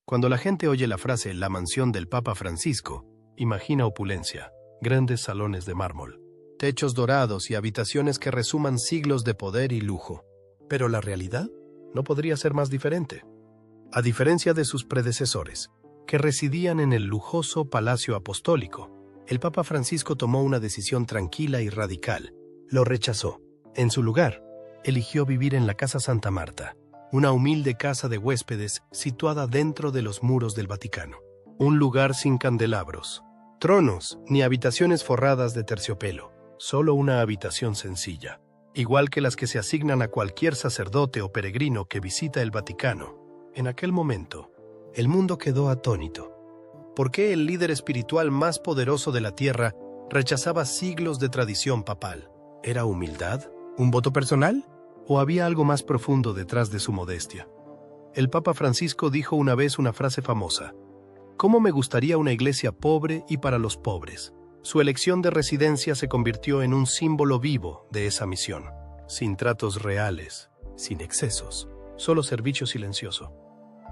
Cuando la gente oye la frase «la mansión del Papa Francisco», imagina opulencia, grandes salones de mármol, techos dorados y habitaciones que resuman siglos de poder y lujo. Pero la realidad no podría ser más diferente. A diferencia de sus predecesores, que residían en el lujoso Palacio Apostólico, el Papa Francisco tomó una decisión tranquila y radical. Lo rechazó. En su lugar, eligió vivir en la Casa Santa Marta, una humilde casa de huéspedes situada dentro de los muros del Vaticano. Un lugar sin candelabros, tronos ni habitaciones forradas de terciopelo, solo una habitación sencilla, igual que las que se asignan a cualquier sacerdote o peregrino que visita el Vaticano. En aquel momento, el mundo quedó atónito. ¿Por qué el líder espiritual más poderoso de la Tierra rechazaba siglos de tradición papal? ¿Era humildad? ¿Un voto personal? ¿O había algo más profundo detrás de su modestia? El Papa Francisco dijo una vez una frase famosa: «¿Cómo me gustaría una iglesia pobre y para los pobres?». Su elección de residencia se convirtió en un símbolo vivo de esa misión. Sin tratos reales, sin excesos, solo servicio silencioso.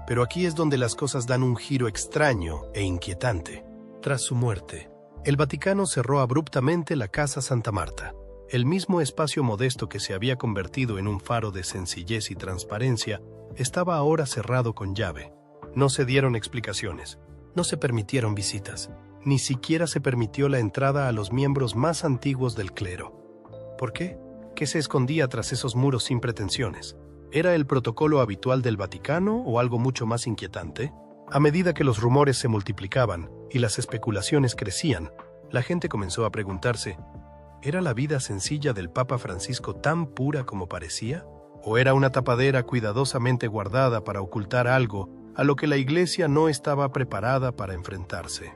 Pero aquí es donde las cosas dan un giro extraño e inquietante. Tras su muerte, el Vaticano cerró abruptamente la Casa Santa Marta. El mismo espacio modesto que se había convertido en un faro de sencillez y transparencia estaba ahora cerrado con llave. No se dieron explicaciones, no se permitieron visitas, ni siquiera se permitió la entrada a los miembros más antiguos del clero. ¿Por qué? ¿Qué se escondía tras esos muros sin pretensiones? ¿Era el protocolo habitual del Vaticano o algo mucho más inquietante? A medida que los rumores se multiplicaban y las especulaciones crecían, la gente comenzó a preguntarse: ¿era la vida sencilla del Papa Francisco tan pura como parecía? ¿O era una tapadera cuidadosamente guardada para ocultar algo a lo que la Iglesia no estaba preparada para enfrentarse?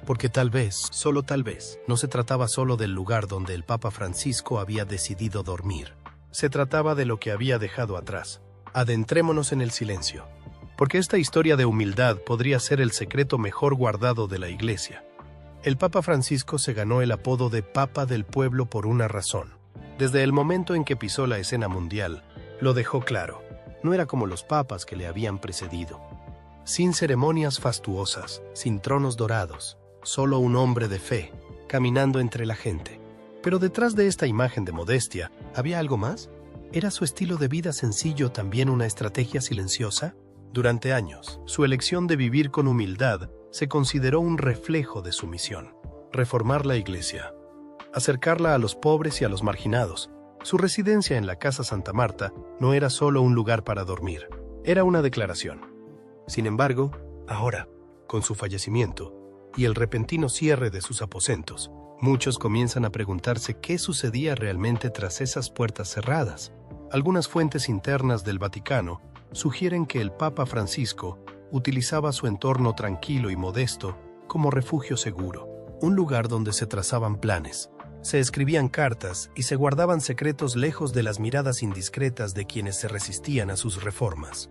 Porque tal vez, solo tal vez, no se trataba solo del lugar donde el Papa Francisco había decidido dormir. Se trataba de lo que había dejado atrás. Adentrémonos en el silencio, porque esta historia de humildad podría ser el secreto mejor guardado de la Iglesia. El Papa Francisco se ganó el apodo de Papa del Pueblo por una razón. Desde el momento en que pisó la escena mundial, lo dejó claro. No era como los papas que le habían precedido. Sin ceremonias fastuosas, sin tronos dorados, solo un hombre de fe, caminando entre la gente. Pero detrás de esta imagen de modestia, ¿había algo más? ¿Era su estilo de vida sencillo también una estrategia silenciosa? Durante años, su elección de vivir con humildad se consideró un reflejo de su misión: reformar la Iglesia, acercarla a los pobres y a los marginados. Su residencia en la Casa Santa Marta no era solo un lugar para dormir, era una declaración. Sin embargo, ahora, con su fallecimiento y el repentino cierre de sus aposentos, muchos comienzan a preguntarse qué sucedía realmente tras esas puertas cerradas. Algunas fuentes internas del Vaticano sugieren que el Papa Francisco utilizaba su entorno tranquilo y modesto como refugio seguro, un lugar donde se trazaban planes, se escribían cartas y se guardaban secretos lejos de las miradas indiscretas de quienes se resistían a sus reformas.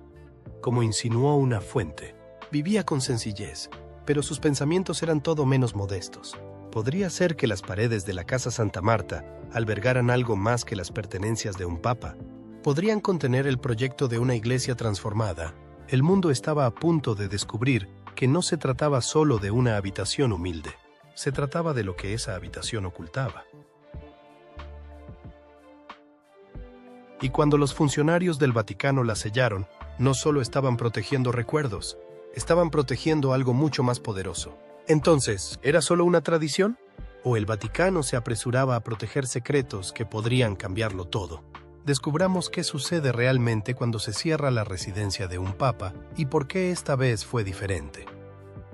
Como insinuó una fuente, vivía con sencillez, pero sus pensamientos eran todo menos modestos. ¿Podría ser que las paredes de la Casa Santa Marta albergaran algo más que las pertenencias de un papa? ¿Podrían contener el proyecto de una iglesia transformada? El mundo estaba a punto de descubrir que no se trataba solo de una habitación humilde, se trataba de lo que esa habitación ocultaba. Y cuando los funcionarios del Vaticano la sellaron, no solo estaban protegiendo recuerdos, estaban protegiendo algo mucho más poderoso. Entonces, ¿era solo una tradición? ¿O el Vaticano se apresuraba a proteger secretos que podrían cambiarlo todo? Descubramos qué sucede realmente cuando se cierra la residencia de un papa y por qué esta vez fue diferente.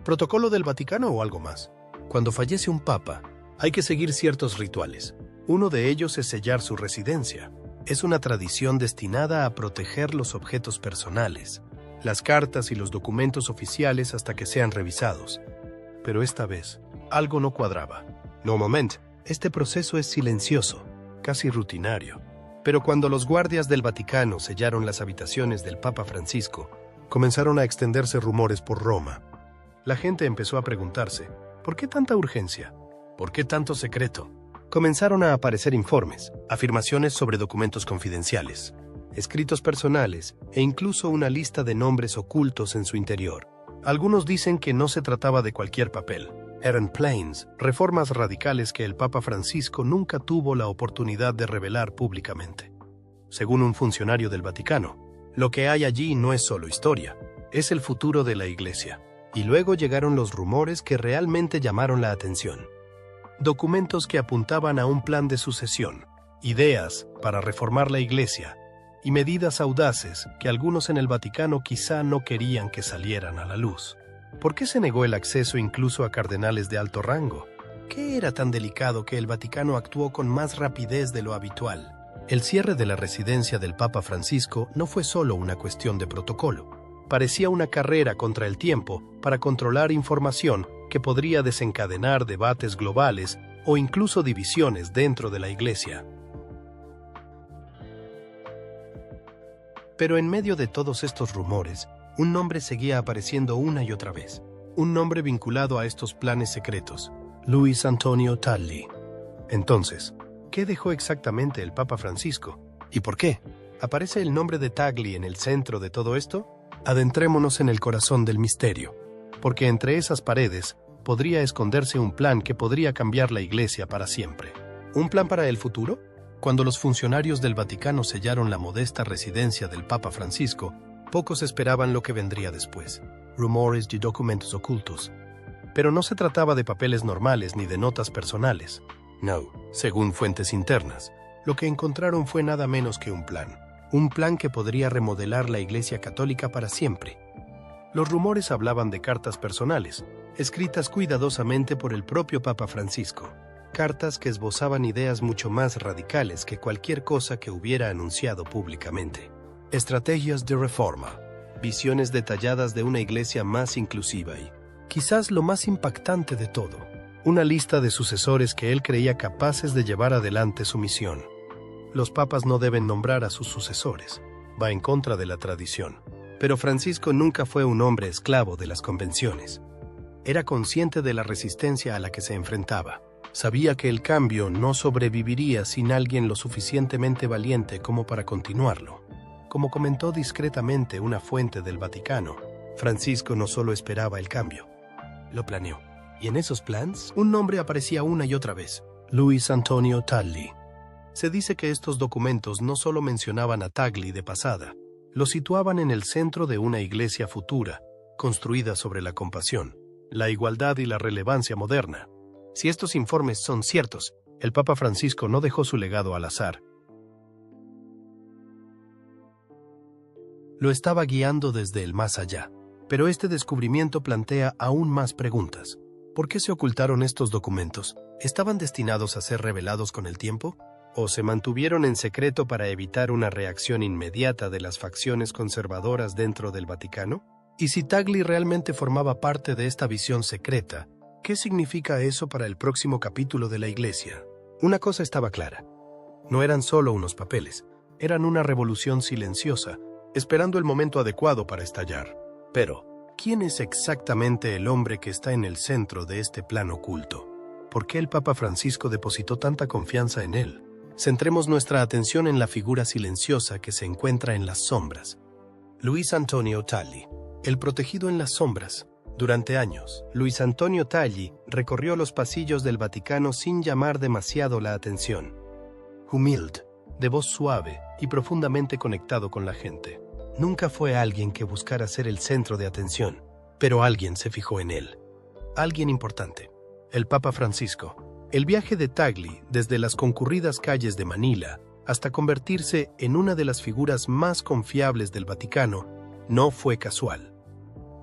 ¿Protocolo del Vaticano o algo más? Cuando fallece un papa, hay que seguir ciertos rituales. Uno de ellos es sellar su residencia. Es una tradición destinada a proteger los objetos personales, las cartas y los documentos oficiales hasta que sean revisados. Pero esta vez, algo no cuadraba. Normalmente, este proceso es silencioso, casi rutinario. Pero cuando los guardias del Vaticano sellaron las habitaciones del Papa Francisco, comenzaron a extenderse rumores por Roma. La gente empezó a preguntarse, ¿por qué tanta urgencia? ¿Por qué tanto secreto? Comenzaron a aparecer informes, afirmaciones sobre documentos confidenciales. escritos personales e incluso una lista de nombres ocultos en su interior. Algunos dicen que no se trataba de cualquier papel. Eran plans, reformas radicales que el Papa Francisco nunca tuvo la oportunidad de revelar públicamente. Según un funcionario del Vaticano, lo que hay allí no es solo historia, es el futuro de la Iglesia. Y luego llegaron los rumores que realmente llamaron la atención. Documentos que apuntaban a un plan de sucesión, ideas para reformar la Iglesia y medidas audaces que algunos en el Vaticano quizá no querían que salieran a la luz. ¿Por qué se negó el acceso incluso a cardenales de alto rango? ¿Qué era tan delicado que el Vaticano actuó con más rapidez de lo habitual? El cierre de la residencia del Papa Francisco no fue solo una cuestión de protocolo. Parecía una carrera contra el tiempo para controlar información que podría desencadenar debates globales o incluso divisiones dentro de la Iglesia. Pero en medio de todos estos rumores, un nombre seguía apareciendo una y otra vez. Un nombre vinculado a estos planes secretos: Luis Antonio Taglì. Entonces, ¿qué dejó exactamente el Papa Francisco? ¿Y por qué? ¿Aparece el nombre de Taglì en el centro de todo esto? Adentrémonos en el corazón del misterio, porque entre esas paredes podría esconderse un plan que podría cambiar la Iglesia para siempre. ¿Un plan para el futuro? Cuando los funcionarios del Vaticano sellaron la modesta residencia del Papa Francisco, pocos esperaban lo que vendría después: rumores y documentos ocultos. Pero no se trataba de papeles normales ni de notas personales. No, según fuentes internas, lo que encontraron fue nada menos que un plan que podría remodelar la Iglesia Católica para siempre. Los rumores hablaban de cartas personales, escritas cuidadosamente por el propio Papa Francisco, cartas que esbozaban ideas mucho más radicales que cualquier cosa que hubiera anunciado públicamente. Estrategias de reforma, visiones detalladas de una Iglesia más inclusiva y, quizás lo más impactante de todo, una lista de sucesores que él creía capaces de llevar adelante su misión. Los papas no deben nombrar a sus sucesores, va en contra de la tradición. Pero Francisco nunca fue un hombre esclavo de las convenciones. Era consciente de la resistencia a la que se enfrentaba. Sabía que el cambio no sobreviviría sin alguien lo suficientemente valiente como para continuarlo. Como comentó discretamente una fuente del Vaticano, Francisco no solo esperaba el cambio, lo planeó. Y en esos planes, un nombre aparecía una y otra vez: Luis Antonio Taglì. Se dice que estos documentos no solo mencionaban a Taglì de pasada, lo situaban en el centro de una Iglesia futura, construida sobre la compasión, la igualdad y la relevancia moderna. Si estos informes son ciertos, el Papa Francisco no dejó su legado al azar. Lo estaba guiando desde el más allá. Pero este descubrimiento plantea aún más preguntas. ¿Por qué se ocultaron estos documentos? ¿Estaban destinados a ser revelados con el tiempo? ¿O se mantuvieron en secreto para evitar una reacción inmediata de las facciones conservadoras dentro del Vaticano? Y si Taglì realmente formaba parte de esta visión secreta, ¿qué significa eso para el próximo capítulo de la Iglesia? Una cosa estaba clara: no eran solo unos papeles, eran una revolución silenciosa, esperando el momento adecuado para estallar. Pero, ¿quién es exactamente el hombre que está en el centro de este plan oculto? ¿Por qué el Papa Francisco depositó tanta confianza en él? Centremos nuestra atención en la figura silenciosa que se encuentra en las sombras. Luis Antonio Taglì, el protegido en las sombras. Durante años, Luis Antonio Taglì recorrió los pasillos del Vaticano sin llamar demasiado la atención. Humilde, de voz suave y profundamente conectado con la gente. Nunca fue alguien que buscara ser el centro de atención, pero alguien se fijó en él. Alguien importante. El Papa Francisco. El viaje de Taglì desde las concurridas calles de Manila hasta convertirse en una de las figuras más confiables del Vaticano no fue casual.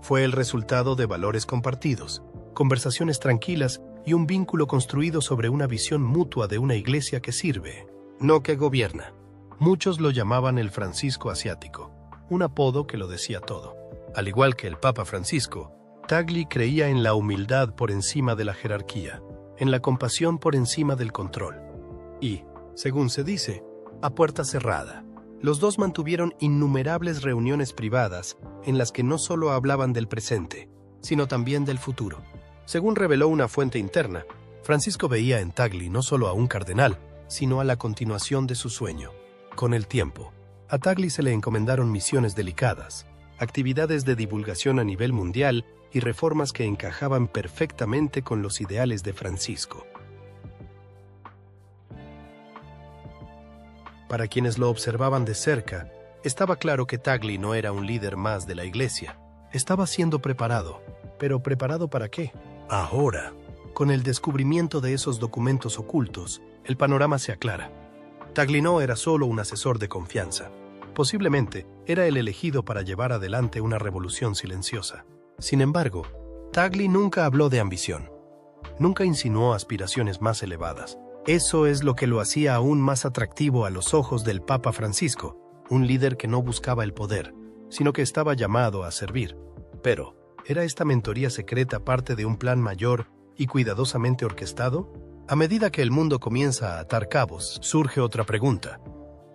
Fue el resultado de valores compartidos, conversaciones tranquilas y un vínculo construido sobre una visión mutua de una Iglesia que sirve, no que gobierna. Muchos lo llamaban el Francisco asiático, un apodo que lo decía todo. Al igual que el Papa Francisco, Taglì creía en la humildad por encima de la jerarquía, en la compasión por encima del control. Y, según se dice, a puerta cerrada, los dos mantuvieron innumerables reuniones privadas en las que no solo hablaban del presente, sino también del futuro. Según reveló una fuente interna, Francisco veía en Taglì no solo a un cardenal, sino a la continuación de su sueño. Con el tiempo, A Tagle se le encomendaron misiones delicadas, actividades de divulgación a nivel mundial y reformas que encajaban perfectamente con los ideales de Francisco. Para quienes lo observaban de cerca, estaba claro que Tagle no era un líder más de la Iglesia. Estaba siendo preparado. ¿Pero preparado para qué? Ahora, con el descubrimiento de esos documentos ocultos, el panorama se aclara. Tagle no era solo un asesor de confianza. Posiblemente era el elegido para llevar adelante una revolución silenciosa. Sin embargo, Tagle nunca habló de ambición. Nunca insinuó aspiraciones más elevadas. Eso es lo que lo hacía aún más atractivo a los ojos del Papa Francisco, un líder que no buscaba el poder, sino que estaba llamado a servir. Pero, ¿era esta mentoría secreta parte de un plan mayor y cuidadosamente orquestado? A medida que el mundo comienza a atar cabos, surge otra pregunta.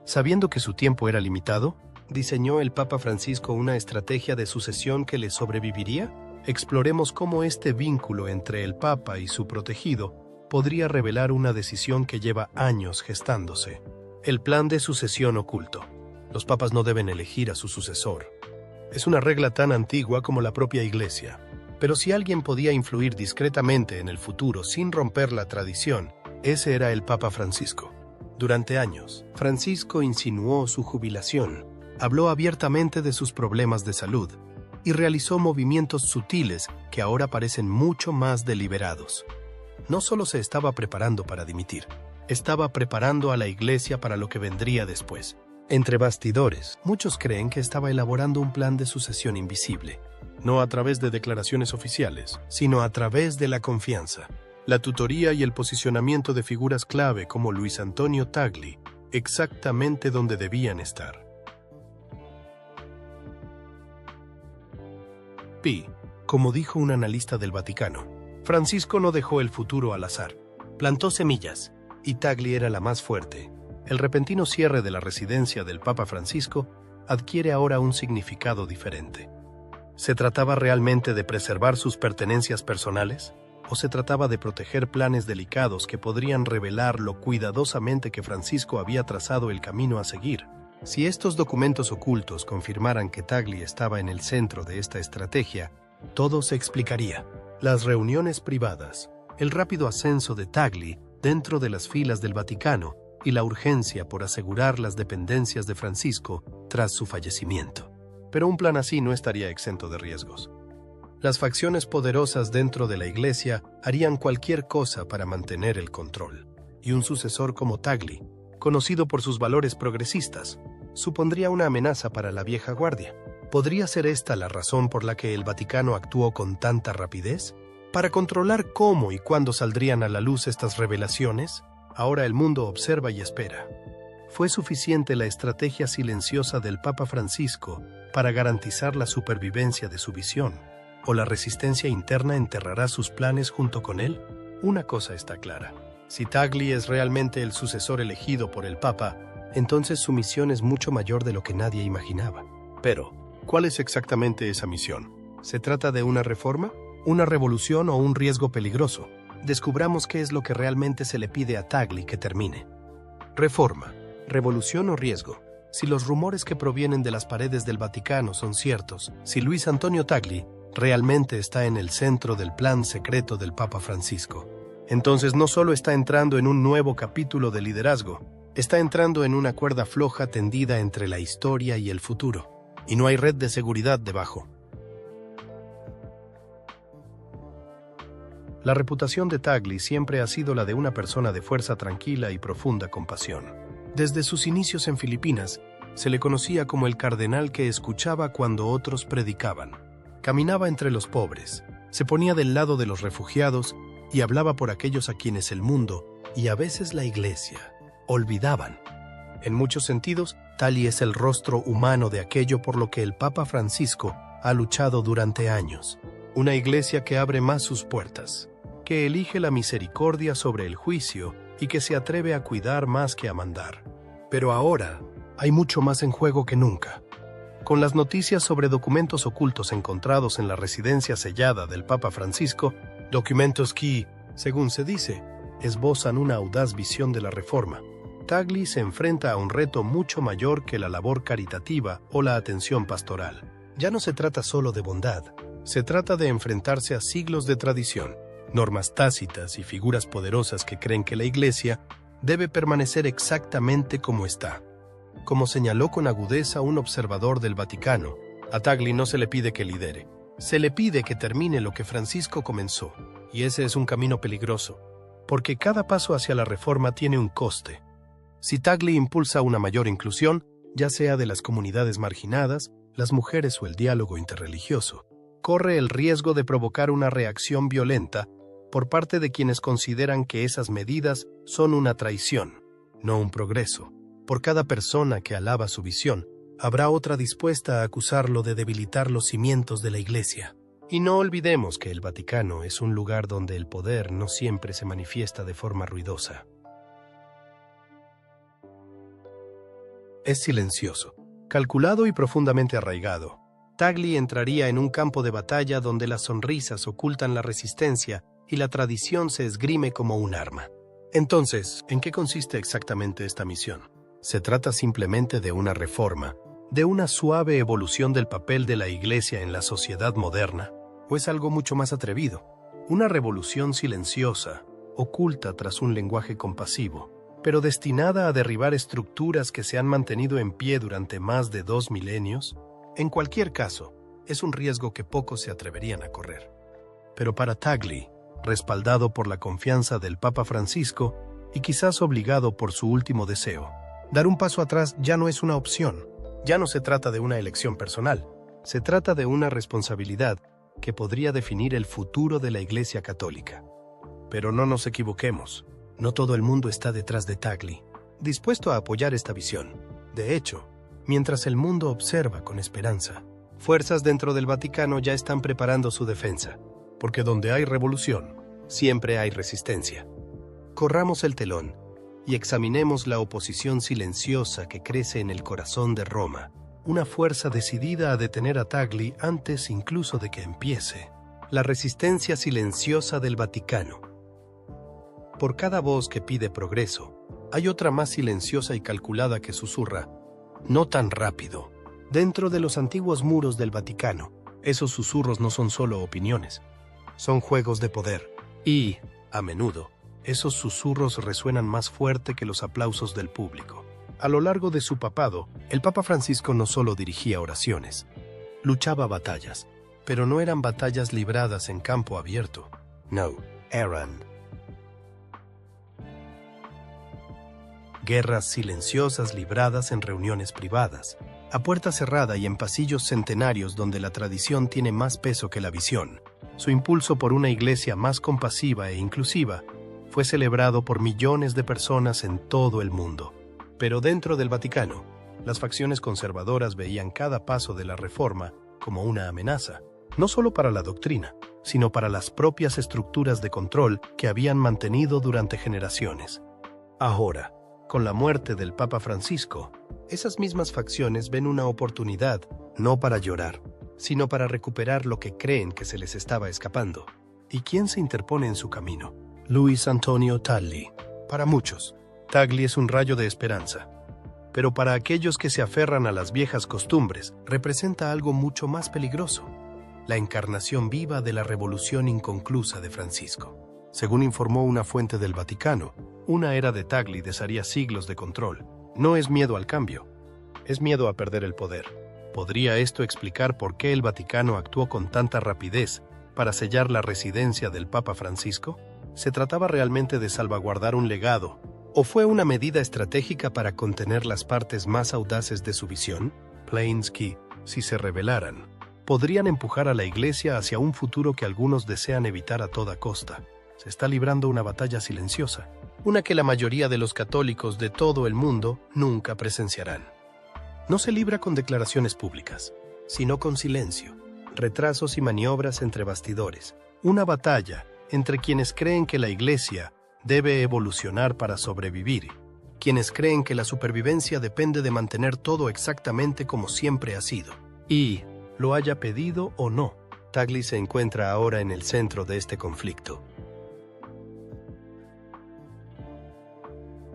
Sabiendo que su tiempo era limitado, ¿diseñó el Papa Francisco una estrategia de sucesión que le sobreviviría? Exploremos cómo este vínculo entre el Papa y su protegido podría revelar una decisión que lleva años gestándose. El plan de sucesión oculto. Los papas no deben elegir a su sucesor. Es una regla tan antigua como la propia Iglesia. Pero si alguien podía influir discretamente en el futuro sin romper la tradición, ese era el Papa Francisco. Durante años, Francisco insinuó su jubilación, habló abiertamente de sus problemas de salud y realizó movimientos sutiles que ahora parecen mucho más deliberados. No solo se estaba preparando para dimitir, estaba preparando a la Iglesia para lo que vendría después. Entre bastidores, muchos creen que estaba elaborando un plan de sucesión invisible, no a través de declaraciones oficiales, sino a través de la confianza, la tutoría y el posicionamiento de figuras clave como Luis Antonio Tagle, exactamente donde debían estar. Como dijo un analista del Vaticano, Francisco no dejó el futuro al azar, plantó semillas, y Tagle era la más fuerte. El repentino cierre de la residencia del Papa Francisco adquiere ahora un significado diferente. ¿Se trataba realmente de preservar sus pertenencias personales? ¿O se trataba de proteger planes delicados que podrían revelar lo cuidadosamente que Francisco había trazado el camino a seguir? Si estos documentos ocultos confirmaran que Tagle estaba en el centro de esta estrategia, todo se explicaría. Las reuniones privadas, el rápido ascenso de Tagle dentro de las filas del Vaticano y la urgencia por asegurar las dependencias de Francisco tras su fallecimiento. Pero un plan así no estaría exento de riesgos. Las facciones poderosas dentro de la Iglesia harían cualquier cosa para mantener el control, y un sucesor como Tagle, conocido por sus valores progresistas, supondría una amenaza para la vieja guardia. ¿Podría ser esta la razón por la que el Vaticano actuó con tanta rapidez? Para controlar cómo y cuándo saldrían a la luz estas revelaciones, ahora el mundo observa y espera. ¿Fue suficiente la estrategia silenciosa del Papa Francisco para garantizar la supervivencia de su visión? ¿O la resistencia interna enterrará sus planes junto con él? Una cosa está clara. Si Tagle es realmente el sucesor elegido por el Papa, entonces su misión es mucho mayor de lo que nadie imaginaba. Pero, ¿cuál es exactamente esa misión? ¿Se trata de una reforma, una revolución o un riesgo peligroso? Descubramos qué es lo que realmente se le pide a Tagle que termine. Reforma, revolución o riesgo. Si los rumores que provienen de las paredes del Vaticano son ciertos, si Luis Antonio Tagle realmente está en el centro del plan secreto del Papa Francisco, entonces no solo está entrando en un nuevo capítulo de liderazgo, está entrando en una cuerda floja tendida entre la historia y el futuro. Y no hay red de seguridad debajo. La reputación de Tagle siempre ha sido la de una persona de fuerza tranquila y profunda compasión. Desde sus inicios en Filipinas, se le conocía como el cardenal que escuchaba cuando otros predicaban. Caminaba entre los pobres, se ponía del lado de los refugiados y hablaba por aquellos a quienes el mundo, y a veces la Iglesia, olvidaban. En muchos sentidos, Tagle es el rostro humano de aquello por lo que el Papa Francisco ha luchado durante años. Una Iglesia que abre más sus puertas, que elige la misericordia sobre el juicio y que se atreve a cuidar más que a mandar. Pero ahora hay mucho más en juego que nunca. Con las noticias sobre documentos ocultos encontrados en la residencia sellada del Papa Francisco, documentos que, según se dice, esbozan una audaz visión de la reforma, Tagley se enfrenta a un reto mucho mayor que la labor caritativa o la atención pastoral. Ya no se trata solo de bondad, se trata de enfrentarse a siglos de tradición, normas tácitas y figuras poderosas que creen que la Iglesia debe permanecer exactamente como está. Como señaló con agudeza un observador del Vaticano, a Tagley no se le pide que lidere, se le pide que termine lo que Francisco comenzó, y ese es un camino peligroso, porque cada paso hacia la reforma tiene un coste. Si Tagley impulsa una mayor inclusión, ya sea de las comunidades marginadas, las mujeres o el diálogo interreligioso, corre el riesgo de provocar una reacción violenta por parte de quienes consideran que esas medidas son una traición, no un progreso. Por cada persona que alaba su visión, habrá otra dispuesta a acusarlo de debilitar los cimientos de la Iglesia. Y no olvidemos que el Vaticano es un lugar donde el poder no siempre se manifiesta de forma ruidosa. Es silencioso, calculado y profundamente arraigado. Tagley entraría en un campo de batalla donde las sonrisas ocultan la resistencia y la tradición se esgrime como un arma. Entonces, ¿en qué consiste exactamente esta misión? ¿Se trata simplemente de una reforma, de una suave evolución del papel de la Iglesia en la sociedad moderna? ¿O es algo mucho más atrevido? Una revolución silenciosa, oculta tras un lenguaje compasivo, pero destinada a derribar estructuras que se han mantenido en pie durante más de 2 milenios? En cualquier caso, es un riesgo que pocos se atreverían a correr. Pero para Tagley, respaldado por la confianza del Papa Francisco y quizás obligado por su último deseo, dar un paso atrás ya no es una opción. Ya no se trata de una elección personal, se trata de una responsabilidad que podría definir el futuro de la Iglesia Católica. Pero no nos equivoquemos, no todo el mundo está detrás de Tagley, dispuesto a apoyar esta visión. De hecho, mientras el mundo observa con esperanza, fuerzas dentro del Vaticano ya están preparando su defensa, porque donde hay revolución, siempre hay resistencia. Corramos el telón y examinemos la oposición silenciosa que crece en el corazón de Roma, una fuerza decidida a detener a Tagley antes incluso de que empiece. La resistencia silenciosa del Vaticano. Por cada voz que pide progreso, hay otra más silenciosa y calculada que susurra, no tan rápido. Dentro de los antiguos muros del Vaticano, esos susurros no son solo opiniones, son juegos de poder. Y, a menudo, esos susurros resuenan más fuerte que los aplausos del público. A lo largo de su papado, el Papa Francisco no solo dirigía oraciones, luchaba batallas, pero no eran batallas libradas en campo abierto. No, eran guerras silenciosas libradas en reuniones privadas, a puerta cerrada y en pasillos centenarios donde la tradición tiene más peso que la visión. Su impulso por una iglesia más compasiva e inclusiva fue celebrado por millones de personas en todo el mundo. Pero dentro del Vaticano, las facciones conservadoras veían cada paso de la reforma como una amenaza, no solo para la doctrina, sino para las propias estructuras de control que habían mantenido durante generaciones. Ahora, con la muerte del Papa Francisco, esas mismas facciones ven una oportunidad, no para llorar, sino para recuperar lo que creen que se les estaba escapando. ¿Y quién se interpone en su camino? Luis Antonio Tagley. Para muchos, Tagley es un rayo de esperanza. Pero para aquellos que se aferran a las viejas costumbres, representa algo mucho más peligroso: la encarnación viva de la revolución inconclusa de Francisco. Según informó una fuente del Vaticano, una era de Tagley desharía siglos de control. No es miedo al cambio, es miedo a perder el poder. ¿Podría esto explicar por qué el Vaticano actuó con tanta rapidez para sellar la residencia del Papa Francisco? ¿Se trataba realmente de salvaguardar un legado, o fue una medida estratégica para contener las partes más audaces de su visión? Planes que, si se rebelaran, podrían empujar a la Iglesia hacia un futuro que algunos desean evitar a toda costa. Se está librando una batalla silenciosa, una que la mayoría de los católicos de todo el mundo nunca presenciarán. No se libra con declaraciones públicas, sino con silencio, retrasos y maniobras entre bastidores. Una batalla entre quienes creen que la Iglesia debe evolucionar para sobrevivir, quienes creen que la supervivencia depende de mantener todo exactamente como siempre ha sido. Y, lo haya pedido o no, Tagley se encuentra ahora en el centro de este conflicto.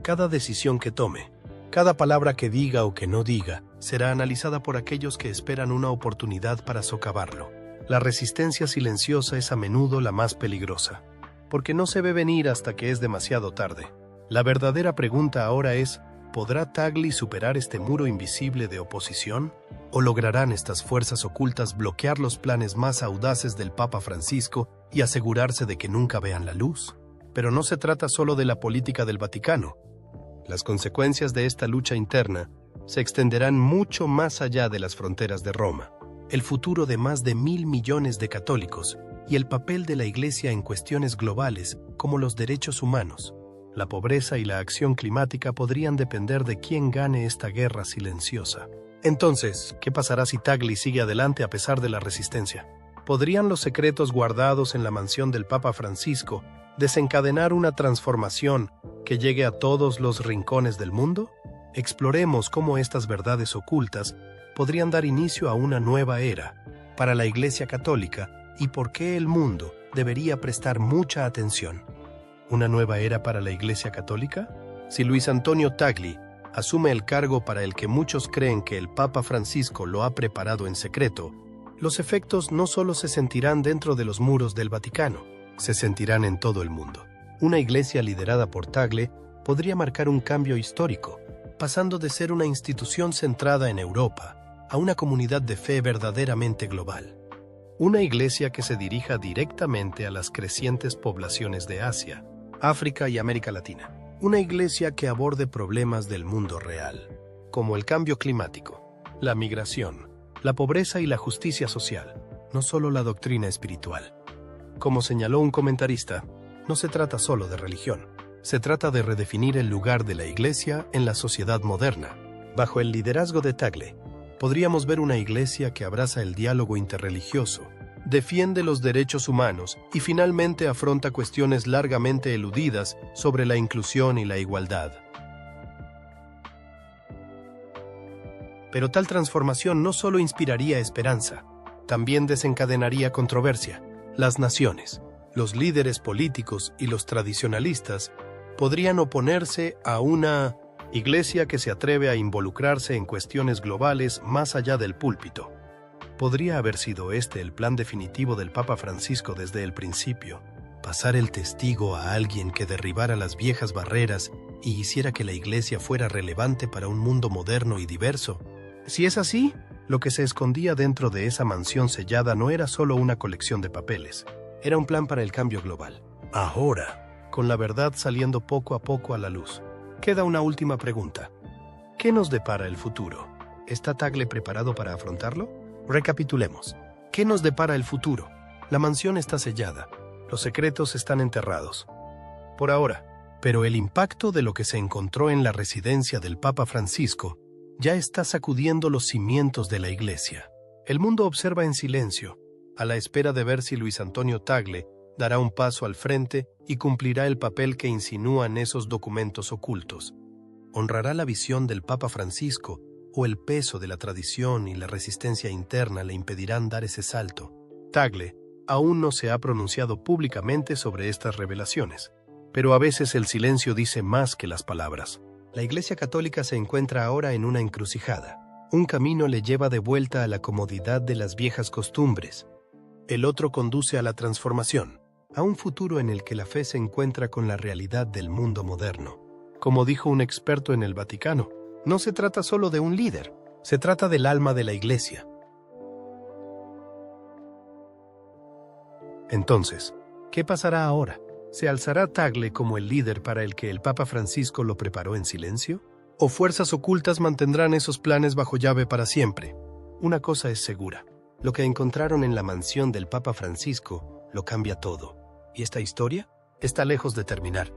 Cada decisión que tome, cada palabra que diga o que no diga, será analizada por aquellos que esperan una oportunidad para socavarlo. La resistencia silenciosa es a menudo la más peligrosa, porque no se ve venir hasta que es demasiado tarde. La verdadera pregunta ahora es, ¿podrá Tagle superar este muro invisible de oposición? ¿O lograrán estas fuerzas ocultas bloquear los planes más audaces del Papa Francisco y asegurarse de que nunca vean la luz? Pero no se trata solo de la política del Vaticano. Las consecuencias de esta lucha interna se extenderán mucho más allá de las fronteras de Roma. El futuro de más de 1.000 millones de católicos y el papel de la Iglesia en cuestiones globales como los derechos humanos, la pobreza y la acción climática podrían depender de quién gane esta guerra silenciosa. Entonces, ¿qué pasará si Tagle sigue adelante a pesar de la resistencia? ¿Podrían los secretos guardados en la mansión del Papa Francisco desencadenar una transformación que llegue a todos los rincones del mundo? Exploremos cómo estas verdades ocultas podrían dar inicio a una nueva era para la Iglesia Católica y por qué el mundo debería prestar mucha atención. ¿Una nueva era para la Iglesia Católica? Si Luis Antonio Tagle asume el cargo para el que muchos creen que el Papa Francisco lo ha preparado en secreto, los efectos no solo se sentirán dentro de los muros del Vaticano, se sentirán en todo el mundo. Una iglesia liderada por Tagle podría marcar un cambio histórico, pasando de ser una institución centrada en Europa a una comunidad de fe verdaderamente global. Una iglesia que se dirija directamente a las crecientes poblaciones de Asia, África y América Latina. Una iglesia que aborde problemas del mundo real, como el cambio climático, la migración, la pobreza y la justicia social, no solo la doctrina espiritual. Como señaló un comentarista, no se trata solo de religión, se trata de redefinir el lugar de la Iglesia en la sociedad moderna. Bajo el liderazgo de Tagle, podríamos ver una Iglesia que abraza el diálogo interreligioso, defiende los derechos humanos y finalmente afronta cuestiones largamente eludidas sobre la inclusión y la igualdad. Pero tal transformación no solo inspiraría esperanza, también desencadenaría controversia. Las naciones, los líderes políticos y los tradicionalistas podrían oponerse a una iglesia que se atreve a involucrarse en cuestiones globales más allá del púlpito. Podría haber sido este el plan definitivo del Papa Francisco desde el principio, pasar el testigo a alguien que derribara las viejas barreras y hiciera que la iglesia fuera relevante para un mundo moderno y diverso. Si es así, lo que se escondía dentro de esa mansión sellada no era solo una colección de papeles, era un plan para el cambio global. Ahora, con la verdad saliendo poco a poco a la luz, queda una última pregunta. ¿Qué nos depara el futuro? ¿Está Tagle preparado para afrontarlo? Recapitulemos. ¿Qué nos depara el futuro? La mansión está sellada, los secretos están enterrados. Por ahora, pero el impacto de lo que se encontró en la residencia del Papa Francisco ya está sacudiendo los cimientos de la Iglesia. El mundo observa en silencio, a la espera de ver si Luis Antonio Tagle dará un paso al frente y cumplirá el papel que insinúan esos documentos ocultos. ¿Honrará la visión del Papa Francisco o el peso de la tradición y la resistencia interna le impedirán dar ese salto? Tagle aún no se ha pronunciado públicamente sobre estas revelaciones, pero a veces el silencio dice más que las palabras. La Iglesia Católica se encuentra ahora en una encrucijada. Un camino le lleva de vuelta a la comodidad de las viejas costumbres. El otro conduce a la transformación, a un futuro en el que la fe se encuentra con la realidad del mundo moderno. Como dijo un experto en el Vaticano, no se trata solo de un líder, se trata del alma de la Iglesia. Entonces, ¿qué pasará ahora? ¿Se alzará Tagle como el líder para el que el Papa Francisco lo preparó en silencio? ¿O fuerzas ocultas mantendrán esos planes bajo llave para siempre? Una cosa es segura. Lo que encontraron en la mansión del Papa Francisco lo cambia todo. ¿Y esta historia? Está lejos de terminar.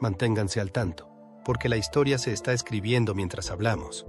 Manténganse al tanto, porque la historia se está escribiendo mientras hablamos.